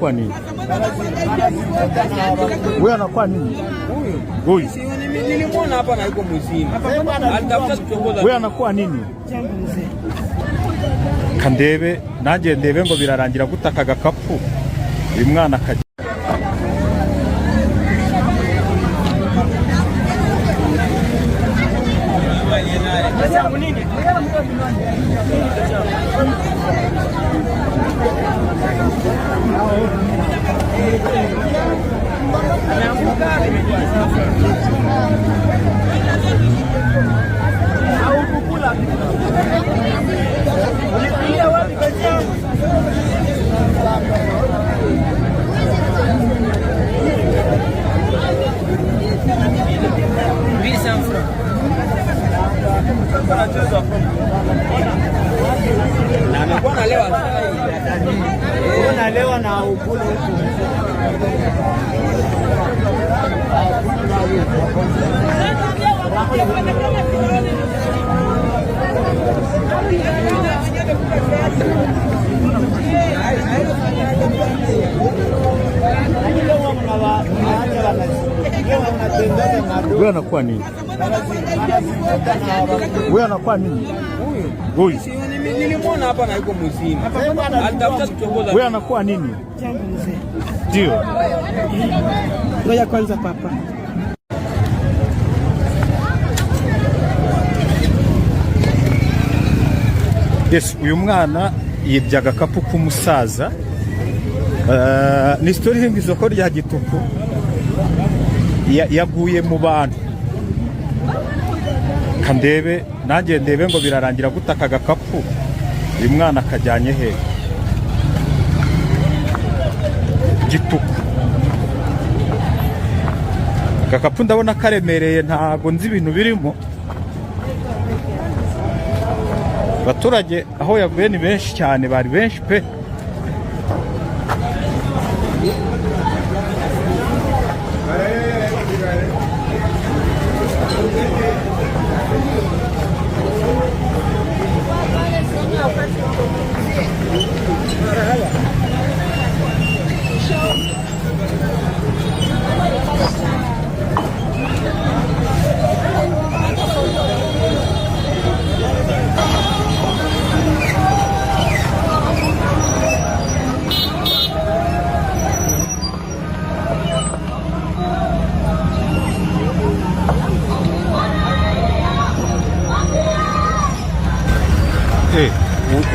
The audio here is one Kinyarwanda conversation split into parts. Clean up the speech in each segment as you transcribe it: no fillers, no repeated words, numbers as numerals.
anakuwa nini? Huyu anakuwa nini? Huyu nilimwona hapa na yuko mzima. Alitafuta kutongoza. Huyu anakuwa nini? Kandebe nanjye ndebe ngo birarangira gutaka agakapu uyu mwana akajya. Unalewa na ukule huko. Wewe anakuwa nini? Wewe anakuwa nini? Huyu nilimwona hapa na yuko mzima. Alitafuta kutongoza. Wewe anakuwa nini? Ndio. Ngoja kwanza papa. Yes, uyu mwana yibye agakapu k'umusaza. Ni story y'isoko rya Gituku. Yaguye mu bantu. Kandebe nanjye ndebe ngo birarangira gutaka agakapu uyu mwana akajyanye he? Gituku. Agakapu ndabona karemereye ntago nzi ibintu birimo. Abaturage aho yavuye ni benshi cyane, bari benshi pe.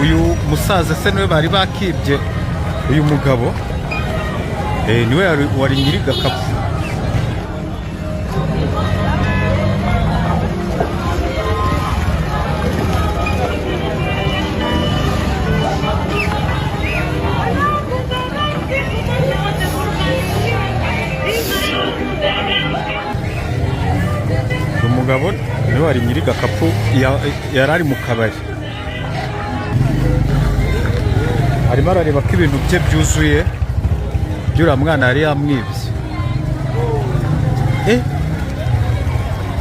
Uyu musaza se niwe bari bakibye uyu mugabo niwe wari nyiri gakapu. Uyu mugabo niwe wari nyiri gakapu, yarari mu kabari. Arimo arareba ko ibintu bye byuzuye byura mwana yari yamwibye.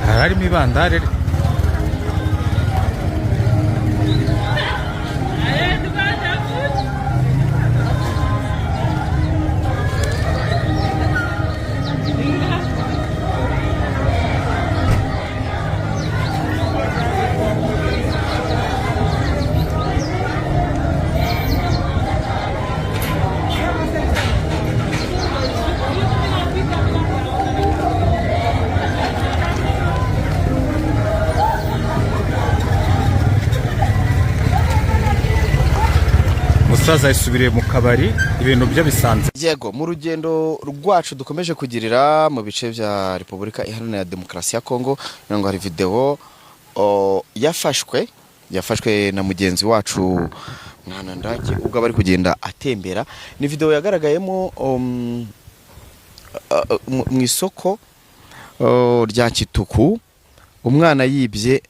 Harimo ibandare. Musaza yisubiriye mu kabari ibintu byo bisanze. Yego, mu rugendo rwacu dukomeje kugirira mu bice bya Repubulika Iharanira Demokarasi ya Kongo, ngo hari video yafashwe na mugenzi wacu Mwana Ndaki ubwo bari kugenda atembera. Ni video yagaragayemo mu isoko rya Gituku, umwana yibye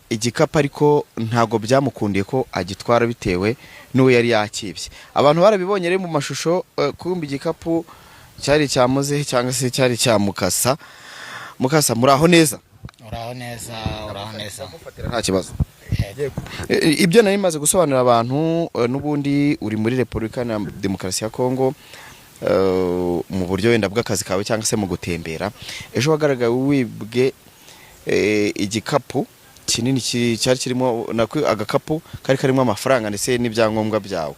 igikapu ariko ntago byamukundiye ko agitwara bitewe n'uwo yari yakibye. Abantu barabibonye rero mu mashusho kumba igikapu cyari cyamuze cyangwa se cyari cyamukasa. Mukasa muraho neza? Uraho neza. Mufatira nta kibazo. ibyo nari maze gusobanurira abantu n'ubundi uri muri Repubulika ya Demokarasi ya Kongo mu buryo wenda bw'akazi kawe cyangwa se mu gutembera ejo wagaragaye wibwe igikapu kinini cyari kirimo agakapu kari karimo amafaranga ndetse n'ibyangombwa byawe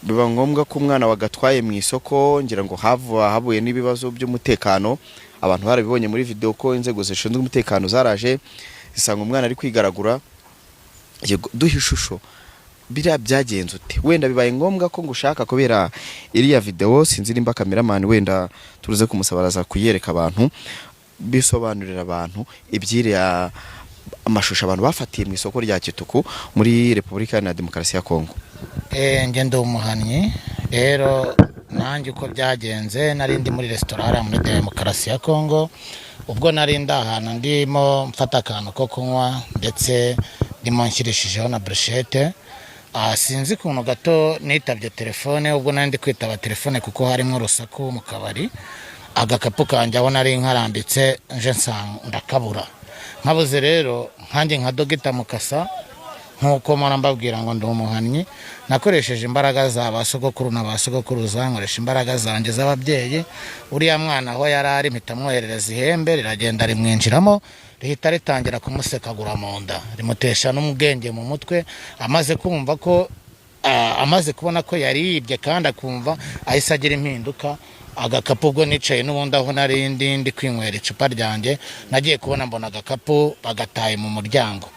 biba ngombwa ko umwana wagatwaye mu isoko ngira ngo habuye n'ibibazo by'umutekano abantu barabibonye muri video ko inzego zishinzwe umutekano zaraje zisanga umwana ari kwigaragura duha ishusho biriya byagenze ute wenda bibaye ngombwa ko ngushaka kubera iriya video sinzi nimba cameraman wenda turuze kumusabaraza kuyereka abantu bisobanurira abantu ibyiriya amashusho abantu bafatiye mu isoko rya Kituku muri Repubulika ya Demokarasi ya Kongo. Nge ndi umuhannyi rero nanjye uko byagenze nari ndi muri restaurant muri Demokarasi ya Kongo ubwo nari ndahana ndimo mfata akantu ko kunywa ndetse ndimo nshyirishijeho na brushette sinzi kuntu gato nitabye telefone ubwo nari ndi kwitaba telefone kuko harimo urusaku mu kabari agakapu kanje aho nari nkarambitse nje ndakabura nkabuze rero nkanjye nka Dogita Mukasa nkuko mpora mbabwira ngo ndi umuhannyi nakoresheje imbaraga za basogokuru na basogokuruza nkoresha imbaraga zanjye z'ababyeyi uriya mwana aho yari ari mpita mwoherereza ihembe riragenda rimwinjiramo rihita ritangira kumusekagura mu nda rimutesha n'ubwenge mu mutwe amaze kumva ko amaze kubona ko yaribye kandi akumva ahise agira impinduka agakapu ubwo nicaye n'ubundi aho nari ndi kwinywera icupa ryanjye nagiye kubona mbona agakapu bagataye mu muryango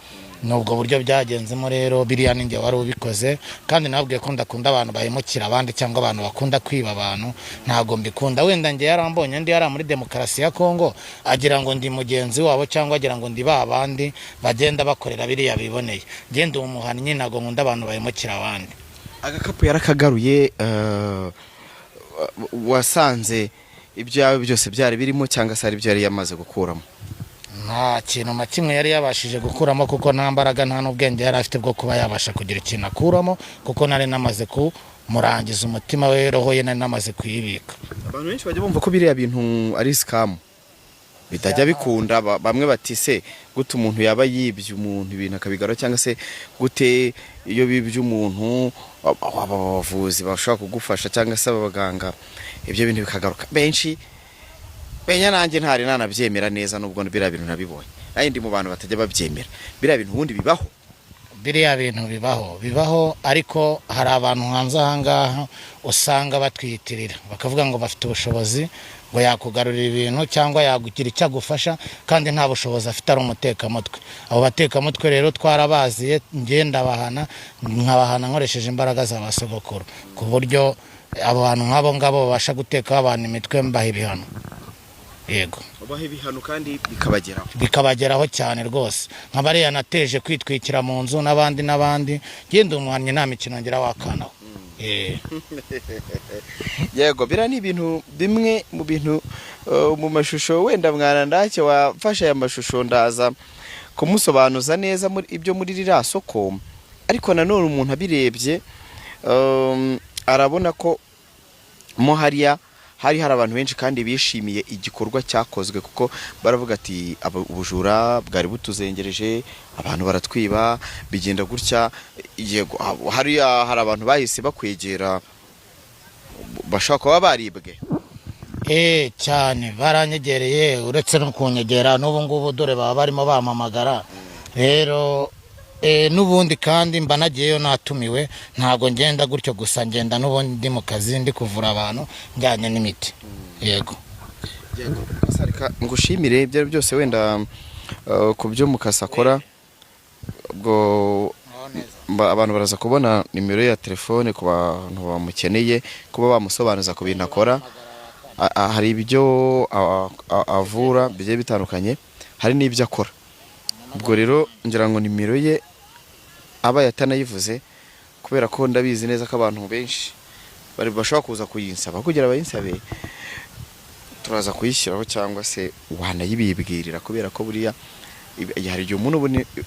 nubwo buryo byagenzemo rero biriya ninjye wari ubikoze kandi nabwiye ko ndakunda abantu bahemukira abandi cyangwa abantu bakunda kwiba abantu ntago mbikunda wenda nge yarambonye ndi yari muri Demokarasi ya Kongo agira ngo ndi mugenzi wabo cyangwa agira ngo ndi babandi bagenda bakorera biriya biboneye ngende umuhannyi nago nkunda abantu bahemukira abandi agakapu yarakagaruye wasanze ibyo byose byari birimo cyangwa se ari byo yari yamaze gukuramo nta kintu na kimwe yari yabashije gukuramo kuko nta mbaraga nta n'ubwenge yari afite bwo kuba yabasha kugira ikintu akuramo kuko nari namaze kumurangiza umutima we roho ye nari namaze kuyibika abantu benshi bajya bumva ko biriya bintu ari scam bitajya bikunda bamwe bati se gute umuntu yaba yibye umuntu ibintu akabigaro cyangwa se gute iyo bibye umuntu abavuzi bashaka kugufasha cyangwa se abaganga ibyo bintu bikagaruka benshi benya nanjye ntari nanabyemera neza nubwo biriya bintu nabibonye nayo ndi mu bantu batajya babyemera biriya bintu ubundi bibaho biriya bintu bibaho ariko hari abantu hanze ahangaha usanga batwiyitirira bakavuga ngo bafite ubushobozi ngo yakugarurira ibintu cyangwa yagugira icyo agufasha kandi nta bushobozi afite ari umutekamutwe abo batekamutwe rero twarabaziye ngenda nkabahana nkoresheje imbaraga za basogokuru ku buryo abo bantu nk'abo ngabo babasha guteka abantu imitwe mbaha ibihano yego ubahe ibihano kandi bikabageraho cyane rwose nk'abariya nateje kwitwikira mu nzu n'abandi ngende umuhannyi nta mikino ngira wakanaho yego bira ni ibintu bimwe mu bintu mu mashusho wenda mwana ndake wafasha aya mashusho ndaza kumusobanuza neza ibyo muri ririya soko ariko nanone umuntu abirebye arabona ko mo hari abantu benshi kandi bishimiye igikorwa cyakozwe kuko baravuga ati ubujura bwari butuzengereje abantu baratwiba bigenda gutya yego hari abantu bahise bakwegera bashaka kuba baribwe cyane baranyegereye uretse no kunyegera n'ubu ngubu dore baba barimo bamamagara rero n'ubundi kandi mba nagiyeyo natumiwe ntago ngenda gutyo gusa ngenda n'ubundi ndi mu kazi ndi kuvura abantu njyanye n'imiti yego ngushimire ibyo byose wenda ku byo Mukasa akora ubwo abantu baraza kubona nimero ya telefone ku bantu bamukeneye kuba bamusobanuza ku bintu akora hari ibyo avura bigiye bitandukanye hari n'ibyo akora ubwo rero ngira ngo nimero ye aba yatanayivuze kubera ko ndabizi neza ko abantu benshi bari bashobora kuza kuyinsaba kugira bayinsabe turaza kuyishyiraho cyangwa se wanayibibwirira kubera ko buriya hari igihe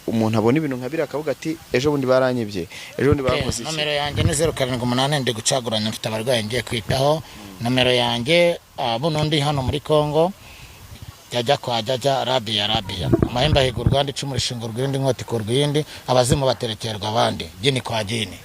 umuntu abona ibintu nka biriya akavuga ati ejo bundi baranyibye ejo bundi bakoze iki nomero yanjye ni 0788 ndi gucagurana mfite abarwayi ngiye kwitaho nomero yanjye buno ndi hano muri Kongo jajya kwa jajya rabiya amahembe ahigurwa andi icumu rishingurwa irindi inkota ikurwa iyindi abazimu baterekerwa abandi jini kwa jini